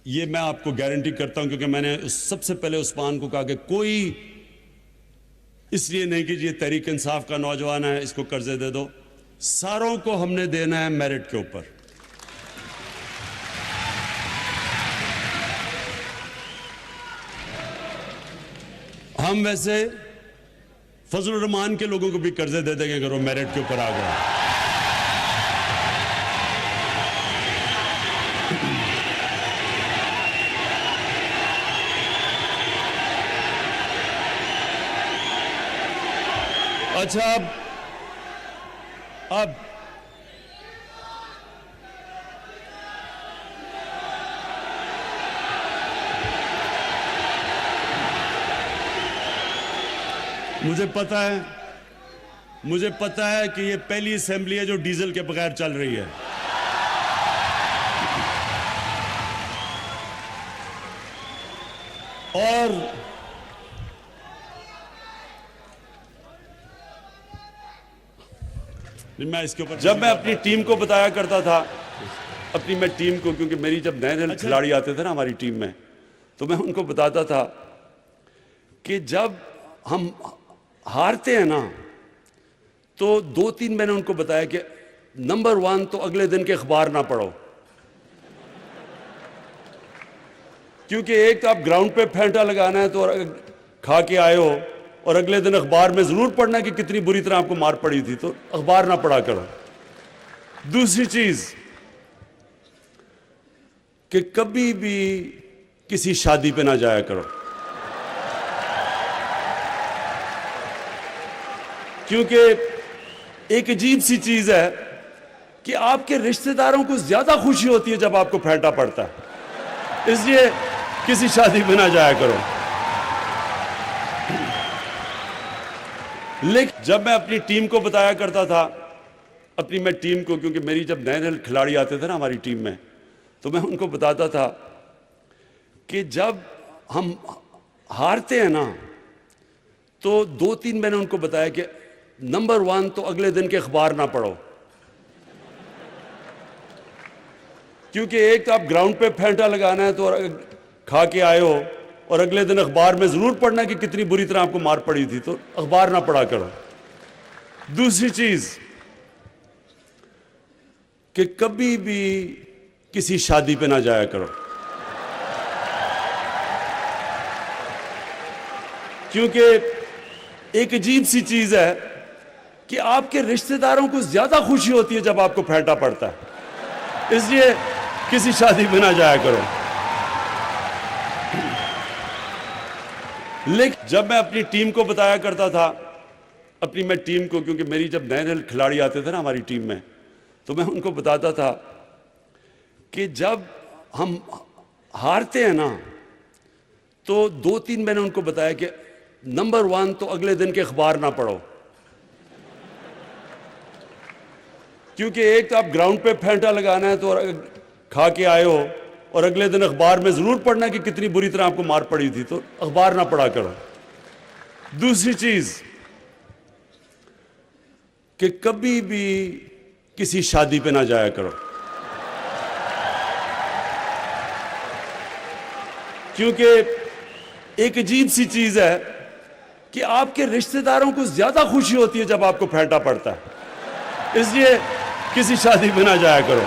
ये मैं आपको गारंटी करता हूं, क्योंकि मैंने सबसे पहले उस्मान को कहा कि कोई इसलिए नहीं कि ये तहरीक इंसाफ का नौजवान है इसको कर्जे दे दो, सारों को हमने देना है मेरिट के ऊपर। हम वैसे फजलुर रहमान के लोगों को भी कर्जे दे देंगे अगर वो मेरिट के ऊपर आ गए। अच्छा, अब मुझे पता है कि ये पहली असेंबली है जो डीजल के बगैर चल रही है। और मैं इसके ऊपर जब मैं अपनी टीम को बताया करता था, मैं टीम को, क्योंकि मेरी जब नए खिलाड़ी आते थे ना हमारी टीम में, तो मैं उनको बताता था कि जब हम हारते हैं ना, तो 2-3 मैंने उनको बताया कि नंबर 1 तो अगले दिन के अखबार ना पढ़ो, क्योंकि एक तो आप ग्राउंड पे फेंटा लगाना है तो खा के आए हो, और अगले दिन अखबार में जरूर पढ़ना कि कितनी बुरी तरह आपको मार पड़ी थी, तो अखबार ना पढ़ा करो। दूसरी चीज कि कभी भी किसी शादी पे ना जाया करो, क्योंकि एक अजीब सी चीज है कि आपके रिश्तेदारों को ज्यादा खुशी होती है जब आपको फेंटा पड़ता है, इसलिए किसी शादी में ना जाया करो। लेकिन जब मैं अपनी टीम को बताया करता था, मैं टीम को, क्योंकि मेरी जब नए खिलाड़ी आते थे ना हमारी टीम में, तो मैं उनको बताता था कि जब हम हारते हैं ना, तो 2-3 मैंने उनको बताया कि नंबर 1 तो अगले दिन के अखबार ना पढ़ो, क्योंकि एक तो आप ग्राउंड पे फेंटा लगाना है तो खा के आए हो, और अगले दिन अखबार में जरूर पढ़ना कि कितनी बुरी तरह आपको मार पड़ी थी, तो अखबार ना पढ़ा करो। दूसरी चीज कि कभी भी किसी शादी पे ना जाया करो, क्योंकि एक अजीब सी चीज है कि आपके रिश्तेदारों को ज्यादा खुशी होती है जब आपको फेंटा पड़ता है, इसलिए किसी शादी में ना जाया करो। लेकिन जब मैं अपनी टीम को बताया करता था, मैं टीम को, क्योंकि मेरी जब नए खिलाड़ी आते थे ना हमारी टीम में, तो मैं उनको बताता था कि जब हम हारते हैं ना, तो 2-3 मैंने उनको बताया कि नंबर 1 तो अगले दिन के अखबार ना पढ़ो, क्योंकि एक तो आप ग्राउंड पे फेंटा लगाना है तो खा के आए हो, और अगले दिन अखबार में जरूर पढ़ना कि कितनी बुरी तरह आपको मार पड़ी थी, तो अखबार ना पढ़ा करो। दूसरी चीज कि कभी भी किसी शादी पे ना जाया करो, क्योंकि एक अजीब सी चीज है कि आपके रिश्तेदारों को ज्यादा खुशी होती है जब आपको फेंटा पड़ता है, इसलिए किसी शादी में ना जाया करो।